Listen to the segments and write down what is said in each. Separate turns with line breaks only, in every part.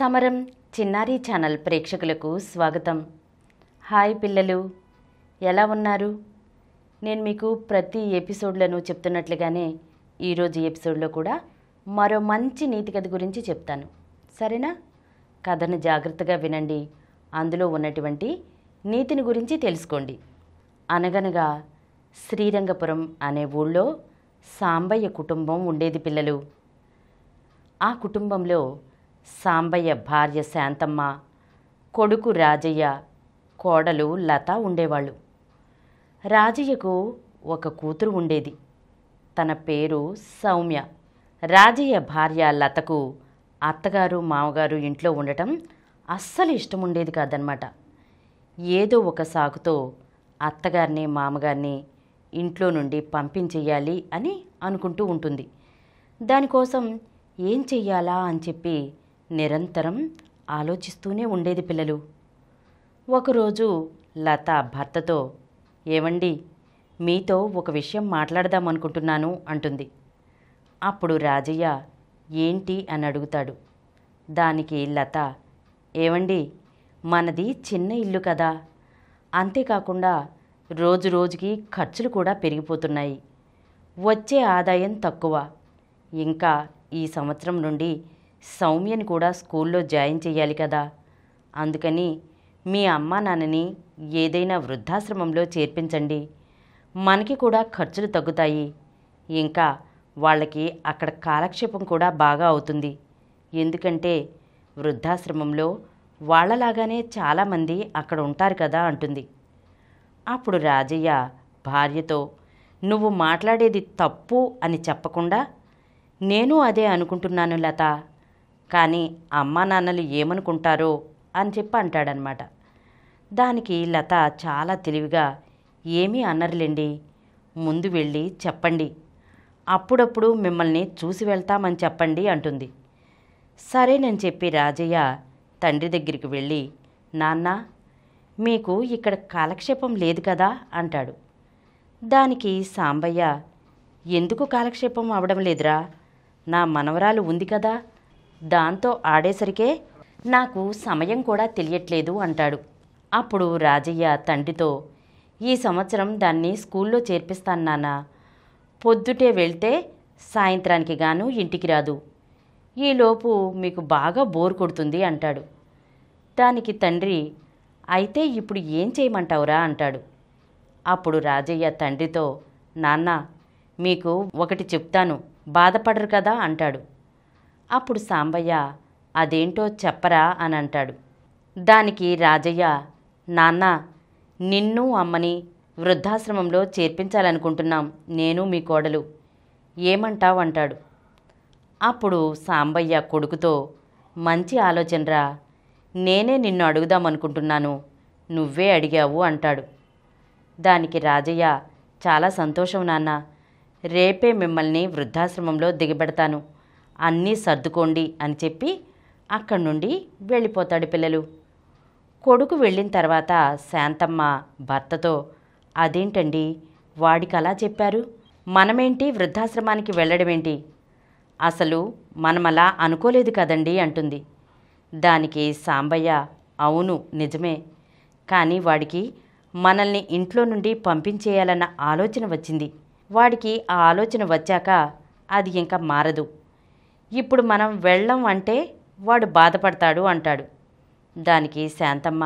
సమరం చిన్నారి ఛానల్ ప్రేక్షకులకు స్వాగతం. హాయ్ పిల్లలు, ఎలా ఉన్నారు? నేను మీకు ప్రతి ఎపిసోడ్లను చెప్తున్నట్లుగానే ఈరోజు ఎపిసోడ్లో కూడా మరో మంచి నీతి కథ గురించి చెప్తాను. సరేనా? కథను జాగ్రత్తగా వినండి. అందులో ఉన్నటువంటి నీతిని గురించి తెలుసుకోండి. అనగనగా శ్రీరంగపురం అనే ఊళ్ళో సాంబయ్య కుటుంబం ఉండేది పిల్లలు. ఆ కుటుంబంలో సాంబయ్య భార్య శాంతమ్మ, కొడుకు రాజయ్య, కోడలు లత ఉండేవాళ్ళు. రాజయ్యకు ఒక కూతురు ఉండేది. తన పేరు సౌమ్య. రాజయ్య భార్య లతకు అత్తగారు మామగారు ఇంట్లో ఉండటం అస్సలు ఇష్టం ఉండేది కాదనమాట. ఏదో ఒక సాకుతో అత్తగారిని మామగారిని ఇంట్లో నుండి పంపించేయాలి అని అనుకుంటూ ఉంటుంది. దానికోసం ఏం చెయ్యాలా అని చెప్పి నిరంతరం ఆలోచిస్తూనే ఉండేది పిల్లలు. ఒకరోజు లత భర్తతో, ఏమండి, మీతో ఒక విషయం మాట్లాడదామనుకుంటున్నాను అంటుంది. అప్పుడు రాజయ్య ఏంటి అని అడుగుతాడు. దానికి లత, ఏమండి, మనది చిన్న ఇల్లు కదా, అంతేకాకుండా రోజు రోజుకి ఖర్చులు కూడా పెరిగిపోతున్నాయి, వచ్చే ఆదాయం తక్కువ, ఇంకా ఈ సంవత్సరం నుండి సౌమ్యని కూడా స్కూల్లో జాయిన్ చేయాలి కదా, అందుకని మీ అమ్మా నాన్నని ఏదైనా వృద్ధాశ్రమంలో చేర్పించండి, మనకి కూడా ఖర్చులు తగ్గుతాయి, ఇంకా వాళ్ళకి అక్కడ కాలక్షేపం కూడా బాగా అవుతుంది, ఎందుకంటే వృద్ధాశ్రమంలో వాళ్ళలాగానే చాలామంది అక్కడ ఉంటారు కదా అంటుంది. అప్పుడు రాజయ్య భార్యతో, నువ్వు మాట్లాడేది తప్పు అని చెప్పకుండా, నేను అదే అనుకుంటున్నాను లత, కానీ అమ్మా నాన్నలు ఏమనుకుంటారో అని చెప్పి అంటాడనమాట. దానికి లత చాలా తెలివిగా, ఏమీ అనర్లేండి, ముందు వెళ్ళి చెప్పండి, అప్పుడప్పుడు మిమ్మల్ని చూసి వెళ్తామని చెప్పండి అంటుంది. సరేనని చెప్పి రాజయ్య తండ్రి దగ్గరికి వెళ్ళి, నాన్న, మీకు ఇక్కడ కాలక్షేపం లేదు కదా అంటాడు. దానికి సాంబయ్య, ఎందుకు కాలక్షేపం అవడం లేదురా, నా మనవరాలు ఉంది కదా, దాంతో ఆడేసరికే నాకు సమయం కూడా తెలియట్లేదు అంటాడు. అప్పుడు రాజయ్య తండ్రితో, ఈ సంవత్సరం దాన్ని స్కూల్లో చేర్పిస్తాను నాన్న, పొద్దుటే వెళ్తే సాయంత్రానికి గాను ఇంటికి రాదు, ఈలోపు మీకు బాగా బోర్ కొడుతుంది అంటాడు. దానికి తండ్రి, అయితే ఇప్పుడు ఏం చేయమంటావురా అంటాడు. అప్పుడు రాజయ్య తండ్రితో, నాన్న, మీకు ఒకటి చెప్తాను, బాధపడరు కదా అంటాడు. అప్పుడు సాంబయ్య, అదేంటో చెప్పరా అని అంటాడు. దానికి రాజయ్య, నాన్న, నిన్ను అమ్మని వృద్ధాశ్రమంలో చేర్పించాలనుకుంటున్నాం, నేను మీ కోడలు, ఏమంటావు అంటాడు. అప్పుడు సాంబయ్య కొడుకుతో, మంచి ఆలోచనరా, నేనే నిన్ను అడుగుదామనుకుంటున్నాను, నువ్వే అడిగావు అంటాడు. దానికి రాజయ్య, చాలా సంతోషం నాన్న, రేపే మిమ్మల్ని వృద్ధాశ్రమంలో దిగబెడతాను, అన్నీ సర్దుకోండి అని చెప్పి అక్కడి నుండి వెళ్ళిపోతాడు పిల్లలు. కొడుకు వెళ్ళిన తర్వాత శాంతమ్మ భర్తతో, అదేంటండి, వాడికి అలా చెప్పారు, మనమేంటి వృద్ధాశ్రమానికి వెళ్ళడమేంటి, అసలు మనమలా అనుకోలేదు కదండి అంటుంది. దానికి సాంబయ్య, అవును నిజమే, కానీ వాడికి మనల్ని ఇంట్లో నుండి పంపించేయాలన్న ఆలోచన వచ్చింది, వాడికి ఆ ఆలోచన వచ్చాక అది ఇంకా మారదు, ఇప్పుడు మనం వెళ్ళం అంటే వాడు బాధపడతాడు అంటాడు. దానికి శాంతమ్మ,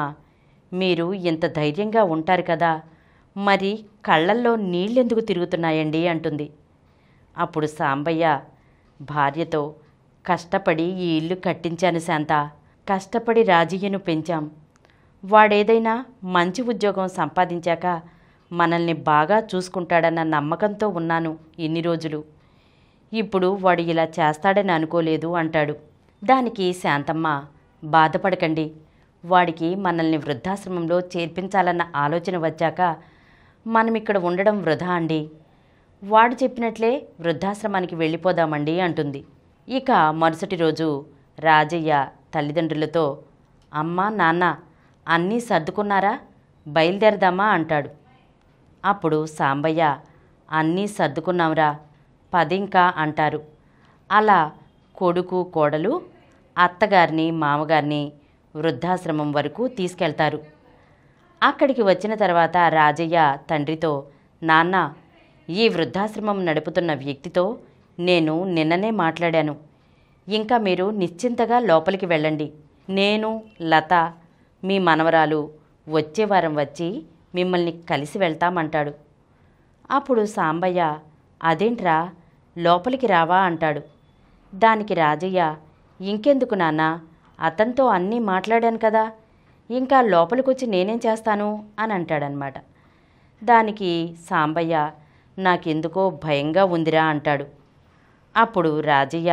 మీరు ఇంత ధైర్యంగా ఉంటారు కదా, మరి కళ్ళల్లో నీళ్ళెందుకు తిరుగుతున్నాయండి అంటుంది. అప్పుడు సాంబయ్య భార్యతో, కష్టపడి ఈ ఇల్లు కట్టించాను శాంత, కష్టపడి రాజయ్యను పెంచాం, వాడేదైనా మంచి ఉద్యోగం సంపాదించాక మనల్ని బాగా చూసుకుంటాడన్న నమ్మకంతో ఉన్నాను ఇన్ని రోజులు, ఇప్పుడు వాడు ఇలా చేస్తాడని అనుకోలేదు అంటాడు. దానికి శాంతమ్మ, బాధపడకండి, వాడికి మనల్ని వృద్ధాశ్రమంలో చేర్పించాలన్న ఆలోచన వచ్చాక మనం ఇక్కడ ఉండడం వృధా అండి, వాడు చెప్పినట్లే వృద్ధాశ్రమానికి వెళ్ళిపోదామండి అంటుంది. ఇక మరుసటి రోజు రాజయ్య తల్లిదండ్రులతో, అమ్మా నాన్న, అన్నీ సర్దుకున్నారా, బయలుదేరదామా అంటాడు. అప్పుడు సాంబయ్య, అన్నీ సర్దుకున్నాంరా, పదింకా అంటారు. అలా కొడుకు కోడలు అత్తగారిని మామగారిని వృద్ధాశ్రమం వరకు తీసుకెళ్తారు. అక్కడికి వచ్చిన తర్వాత రాజయ్య తండ్రితో, నాన్న, ఈ వృద్ధాశ్రమం నడుపుతున్న వ్యక్తితో నేను నిన్ననే మాట్లాడాను. ఇంకా మీరు నిశ్చింతగా లోపలికి వెళ్ళండి. నేను, లత, మీ మనవరాలు వచ్చే వారం వచ్చి మిమ్మల్ని కలిసి వెళ్తామంటాడు. అప్పుడు సాంబయ్య, అదేంట్రా, లోపలికి రావా అంటాడు. దానికి రాజయ్య, ఇంకెందుకు నాన్న, అతనితో అన్నీ మాట్లాడాను కదా, ఇంకా లోపలికొచ్చి నేనేం చేస్తాను అని అంటాడనమాట. దానికి సాంబయ్య, నాకెందుకో భయంగా ఉందిరా అంటాడు. అప్పుడు రాజయ్య,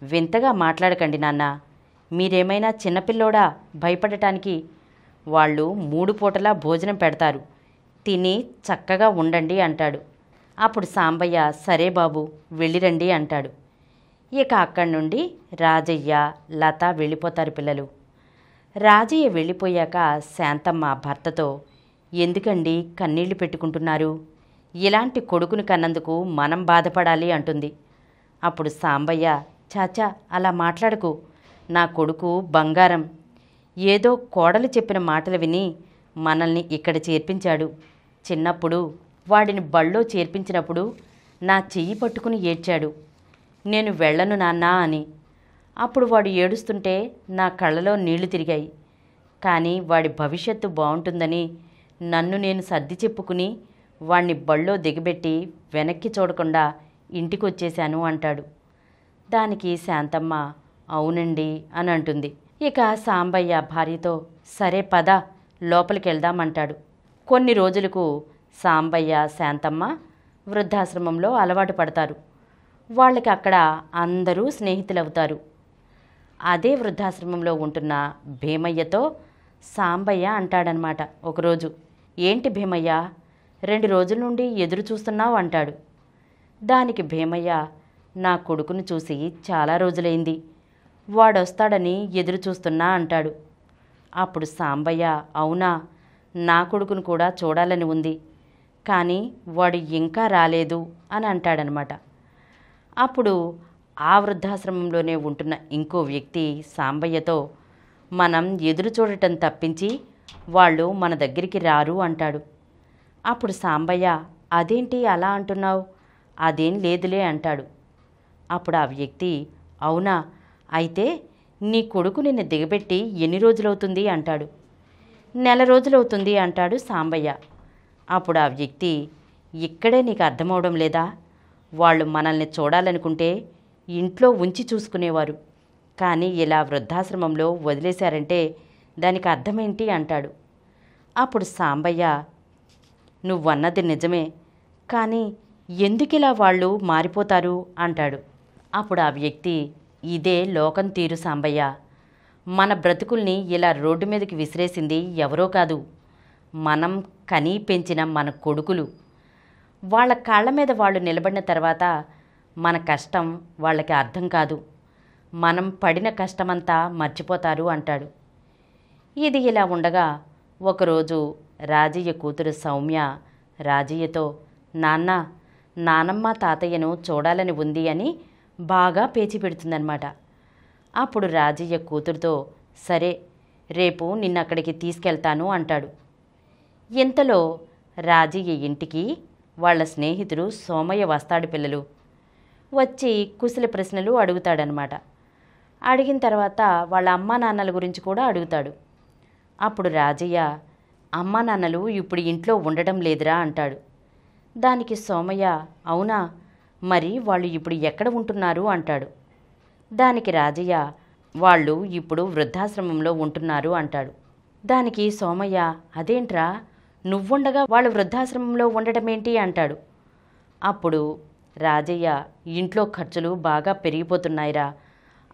వింతగా మాట్లాడకండి నాన్న, మీరేమైనా చిన్నపిల్లోడా భయపడటానికి? వాళ్ళు 3 పూటలా భోజనం పెడతారు, తిని చక్కగా ఉండండి అంటాడు. అప్పుడు సాంబయ్య, సరే బాబు, వెళ్ళిరండి అంటాడు. ఇక అక్కడి నుండి రాజయ్య, లత వెళ్ళిపోతారు పిల్లలు. రాజయ్య వెళ్ళిపోయాక శాంతమ్మ భర్తతో, ఎందుకండి కన్నీళ్లు పెట్టుకుంటున్నారు? ఇలాంటి కొడుకుని కన్నందుకు మనం బాధపడాలి అంటుంది. అప్పుడు సాంబయ్య, చాచా అలా మాట్లాడకు, నా కొడుకు బంగారం. ఏదో కోడలు చెప్పిన మాటలు విని మనల్ని ఇక్కడ చేర్పించాడు. చిన్నప్పుడు వాడిని బళ్ళో చేర్పించినప్పుడు నా చెయ్యి పట్టుకుని ఏడ్చాడు, నేను వెళ్ళను నాన్నా అని. అప్పుడు వాడు ఏడుస్తుంటే నా కళ్ళలో నీళ్లు తిరిగాయి. కానీ వాడి భవిష్యత్తు బాగుంటుందని నన్ను నేను సర్ది చెప్పుకుని వాణ్ణి బళ్ళో దిగబెట్టి వెనక్కి చూడకుండా ఇంటికొచ్చేశాను అంటాడు. దానికి శాంతమ్మ, అవునండి అని అంటుంది. ఇక సాంబయ్య భార్యతో, సరే పద, లోపలికి వెళ్దామంటాడు. కొన్ని రోజులకు సాంబయ్య, శాంతమ్మ వృద్ధాశ్రమంలో అలవాటు పడతారు. వాళ్ళకి అక్కడ అందరూ స్నేహితులవుతారు. అదే వృద్ధాశ్రమంలో ఉంటున్న భీమయ్యతో సాంబయ్య అంటాడనమాట ఒకరోజు, ఏంటి భీమయ్య, 2 రోజుల నుండి ఎదురు చూస్తున్నావు అంటాడు. దానికి భీమయ్య, నా కొడుకును చూసి చాలా రోజులైంది, వాడొస్తాడని ఎదురు చూస్తున్నా అంటాడు. అప్పుడు సాంబయ్య, అవునా, నా కొడుకును కూడా చూడాలని ఉంది, కానీ వాడు ఇంకా రాలేదు అని అంటాడనమాట. అప్పుడు ఆ వృద్ధాశ్రమంలోనే ఉంటున్న ఇంకో వ్యక్తి సాంబయ్యతో, మనం ఎదురు చూడటం తప్పించి వాళ్ళు మన దగ్గరికి రారు అంటాడు. అప్పుడు సాంబయ్య, అదేంటి అలా అంటున్నావు? అదేం లేదులే అంటాడు. అప్పుడు ఆ వ్యక్తి, అవునా, అయితే నీ కొడుకు నిన్ను దిగబెట్టి ఎన్ని రోజులవుతుంది అంటాడు. 1 నెల రోజులవుతుంది అంటాడు సాంబయ్య. అప్పుడు ఆ వ్యక్తి, ఇక్కడే నీకు అర్థమవడం లేదా? వాళ్ళు మనల్ని చూడాలనుకుంటే ఇంట్లో ఉంచి చూసుకునేవారు, కానీ ఇలా వృద్ధాశ్రమంలో వదిలేశారంటే దానికి అర్థమేంటి అంటాడు. అప్పుడు సాంబయ్య, నువ్వన్నది నిజమే, కానీ ఎందుకిలా వాళ్ళు మారిపోతారు అంటాడు. అప్పుడు ఆ వ్యక్తి, ఇదే లోకం తీరు సాంబయ్య, మన బ్రతుకుల్ని ఇలా రోడ్డు మీదకి విసిరేసింది ఎవరో కాదు, మనం కనీ పెంచిన మన కొడుకులు. వాళ్ళ కాళ్ళ మీద వాళ్ళు నిలబడిన తర్వాత మన కష్టం వాళ్ళకి అర్థం కాదు, మనం పడిన కష్టమంతా మర్చిపోతారు అంటాడు. ఇది ఇలా ఉండగా ఒకరోజు రాజయ్య కూతురు సౌమ్య రాజయ్యతో, నాన్న, నానమ్మ తాతయ్యను చూడాలని ఉంది అని బాగా పేచి పెడుతుందన్నమాట. అప్పుడు రాజయ్య కూతురుతో, సరే, రేపు నిన్నక్కడికి తీసుకెళ్తాను అంటాడు. ఇంతలో రాజయ్య ఇంటికి వాళ్ళ స్నేహితుడు సోమయ్య వస్తాడు పిల్లలు. వచ్చి కుశల ప్రశ్నలు అడుగుతాడనమాట. అడిగిన తర్వాత వాళ్ళ అమ్మా నాన్నల గురించి కూడా అడుగుతాడు. అప్పుడు రాజయ్య, అమ్మా నాన్నలు ఇప్పుడు ఇంట్లో ఉండడం లేదురా అంటాడు. దానికి సోమయ్య, అవునా, మరి వాళ్ళు ఇప్పుడు ఎక్కడ ఉంటున్నారు అంటాడు. దానికి రాజయ్య, వాళ్ళు ఇప్పుడు వృద్ధాశ్రమంలో ఉంటున్నారు అంటాడు. దానికి సోమయ్య, అదేంట్రా, నువ్వుండగా వాళ్ళు వృద్ధాశ్రమంలో ఉండటమేంటి అంటాడు. అప్పుడు రాజయ్య, ఇంట్లో ఖర్చులు బాగా పెరిగిపోతున్నాయిరా,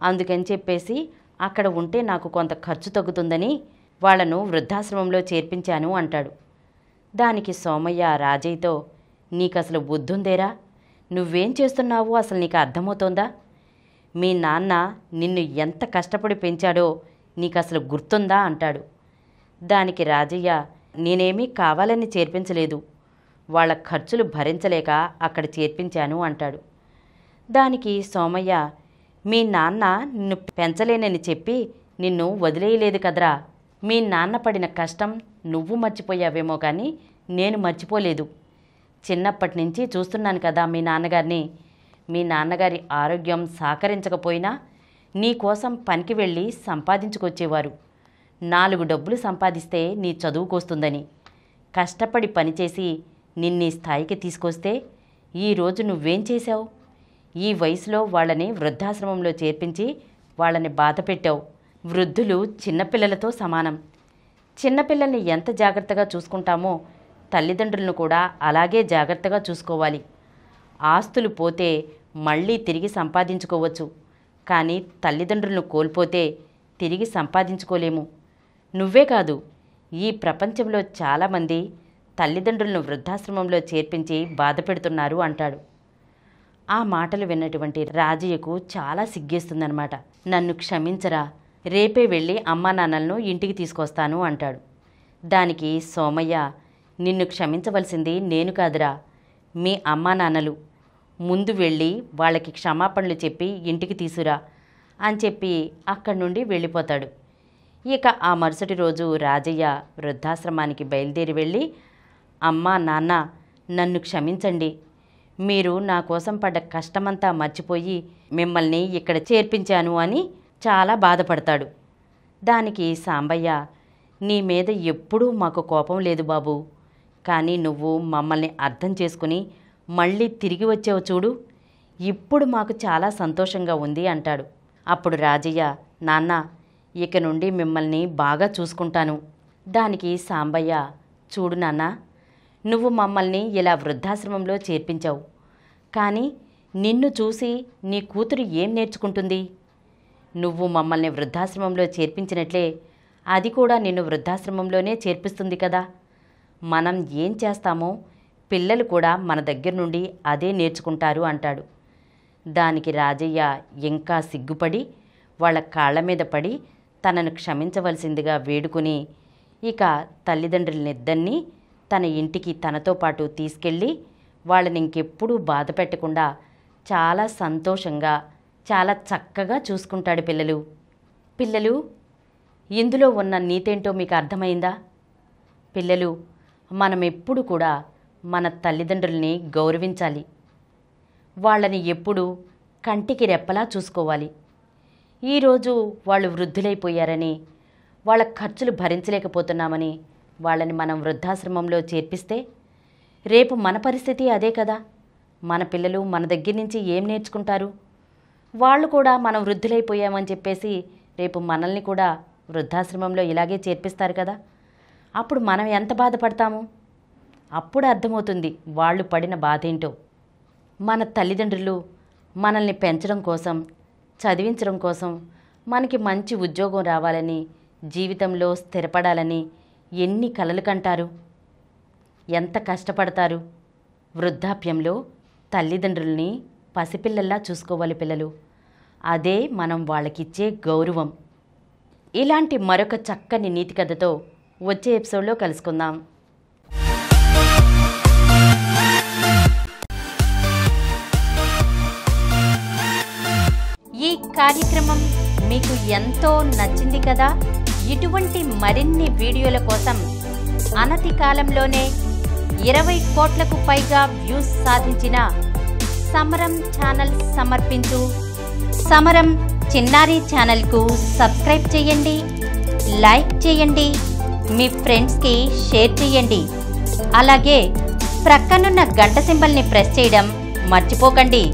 అందుకని చెప్పేసి అక్కడ ఉంటే నాకు కొంత ఖర్చు తగ్గుతుందని వాళ్లను వృద్ధాశ్రమంలో చేర్పించాను అంటాడు. దానికి సోమయ్య రాజయ్యతో, నీకసలు బుద్ధుందేరా, నువ్వేం చేస్తున్నావో అసలు నీకు అర్థమవుతోందా? మీ నాన్న నిన్ను ఎంత కష్టపడి పెంచాడో నీకసలు గుర్తుందా అంటాడు. దానికి రాజయ్య, నేనేమీ కావాలని చేర్పించలేదు, వాళ్ళ ఖర్చులు భరించలేక అక్కడ చేర్పించాను అంటాడు. దానికి సోమయ్య, మీ నాన్న నిన్ను పెంచలేనని చెప్పి నిన్ను వదిలేయలేదు కదరా. మీ నాన్న పడిన కష్టం నువ్వు మర్చిపోయావేమో కానీ నేను మర్చిపోలేదు. చిన్నప్పటి నుంచి చూస్తున్నాను కదా మీ నాన్నగారిని. మీ నాన్నగారి ఆరోగ్యం సహకరించకపోయినా నీ కోసం పనికి వెళ్ళి సంపాదించుకొచ్చేవారు. 4 డబ్బులు సంపాదిస్తే నీ చదువుకొస్తుందని కష్టపడి పనిచేసి నిన్నీ స్థాయికి తీసుకొస్తే ఈరోజు నువ్వేం చేశావు? ఈ వయసులో వాళ్ళని వృద్ధాశ్రమంలో చేర్పించి వాళ్ళని బాధ పెట్టావు. వృద్ధులు చిన్నపిల్లలతో సమానం. చిన్నపిల్లల్ని ఎంత జాగ్రత్తగా చూసుకుంటామో తల్లిదండ్రులను కూడా అలాగే జాగ్రత్తగా చూసుకోవాలి. ఆస్తులు పోతే మళ్ళీ తిరిగి సంపాదించుకోవచ్చు, కానీ తల్లిదండ్రులను కోల్పోతే తిరిగి సంపాదించుకోలేము. నువ్వే కాదు, ఈ ప్రపంచంలో చాలామంది తల్లిదండ్రులను వృద్ధాశ్రమంలో చేర్పించి బాధ పెడుతున్నారు అంటాడు. ఆ మాటలు విన్నటువంటి రాజయ్యకు చాలా సిగ్గేస్తుందన్నమాట. నన్ను క్షమించరా, రేపే వెళ్ళి అమ్మా నాన్నలను ఇంటికి తీసుకొస్తాను అంటాడు. దానికి సోమయ్య, నిన్ను క్షమించవలసింది నేను కాదురా, మీ అమ్మా నాన్నలు. ముందు వెళ్ళి వాళ్ళకి క్షమాపణలు చెప్పి ఇంటికి తీసురా అని చెప్పి అక్కడి నుండి వెళ్ళిపోతాడు. ఇక ఆ మరుసటి రోజు రాజయ్య వృద్ధాశ్రమానికి బయలుదేరి వెళ్ళి, అమ్మా నాన్న నన్ను క్షమించండి, మీరు నా కోసం పడ్డ కష్టమంతా మర్చిపోయి మిమ్మల్ని ఇక్కడ చేర్పించాను అని చాలా బాధపడతాడు. దానికి సాంబయ్య, నీ మీద ఎప్పుడూ మాకు కోపం లేదు బాబు, కానీ నువ్వు మమ్మల్ని అర్థం చేసుకుని మళ్ళీ తిరిగి వచ్చావు చూడు, ఇప్పుడు మాకు చాలా సంతోషంగా ఉంది అంటాడు. అప్పుడు రాజయ్య, నాన్న ఇక నుండి మిమ్మల్ని బాగా చూసుకుంటాను. దానికి సాంబయ్య, చూడు నాన్న, నువ్వు మమ్మల్ని ఇలా వృద్ధాశ్రమంలో చేర్పించావు, కానీ నిన్ను చూసి నీ కూతురు ఏం నేర్చుకుంటుంది? నువ్వు మమ్మల్ని వృద్ధాశ్రమంలో చేర్పించినట్లే అది కూడా నిన్ను వృద్ధాశ్రమంలోనే చేర్పిస్తుంది కదా. మనం ఏం చేస్తామో పిల్లలు కూడా మన దగ్గర నుండి అదే నేర్చుకుంటారు అంటాడు. దానికి రాజయ్య ఇంకా సిగ్గుపడి వాళ్ళ కాళ్ళ మీద పడి తనను క్షమించవలసిందిగా వేడుకుని ఇక తల్లిదండ్రులనిద్దరినీ తన ఇంటికి తనతో పాటు తీసుకెళ్ళి వాళ్ళని ఇంకెప్పుడూ బాధ పెట్టకుండా చాలా సంతోషంగా చాలా చక్కగా చూసుకుంటాడు. పిల్లలు ఇందులో ఉన్న నీతేంటో మీకు అర్థమైందా? పిల్లలు, మనం ఎప్పుడు కూడా మన తల్లిదండ్రుల్ని గౌరవించాలి. వాళ్ళని ఎప్పుడూ కంటికి రెప్పలా చూసుకోవాలి. ఈరోజు వాళ్ళు వృద్ధులైపోయారని, వాళ్ళ ఖర్చులు భరించలేకపోతున్నామని వాళ్ళని మనం వృద్ధాశ్రమంలో చేర్పిస్తే రేపు మన పరిస్థితి అదే కదా. మన పిల్లలు మన దగ్గర నుంచి ఏం నేర్చుకుంటారు? వాళ్ళు కూడా మనం వృద్ధులైపోయామని చెప్పేసి రేపు మనల్ని కూడా వృద్ధాశ్రమంలో ఇలాగే చేర్పిస్తారు కదా. అప్పుడు మనం ఎంత బాధపడతాము? అప్పుడు అర్థమవుతుంది వాళ్ళు పడిన బాధ ఏంటో. మన తల్లిదండ్రులు మనల్ని పెంచడం కోసం, చదివించడం కోసం, మనకి మంచి ఉద్యోగం రావాలని, జీవితంలో స్థిరపడాలని ఎన్ని కలలు కంటారు, ఎంత కష్టపడతారు. వృద్ధాప్యంలో తల్లిదండ్రుల్ని పసిపిల్లల్లా చూసుకోవాలి పిల్లలు. అదే మనం వాళ్ళకిచ్చే గౌరవం. ఇలాంటి మరొక చక్కని నీతి కథతో వచ్చే ఎపిసోడ్లో కలుసుకుందాం. ఈ కార్యక్రమం మీకు ఎంతో నచ్చింది కదా. ఇటువంటి మరిన్ని వీడియోల కోసం అనతి కాలంలోనే 20 కోట్లకు పైగా వ్యూస్ సాధించిన సమరం ఛానల్ సమర్పించు సమరం చిన్నారి ఛానల్కు సబ్స్క్రైబ్ చేయండి, లైక్ చేయండి, మీ ఫ్రెండ్స్కి షేర్ చేయండి. అలాగే ప్రక్కనున్న గంట సింబల్ని ప్రెస్ చేయడం మర్చిపోకండి.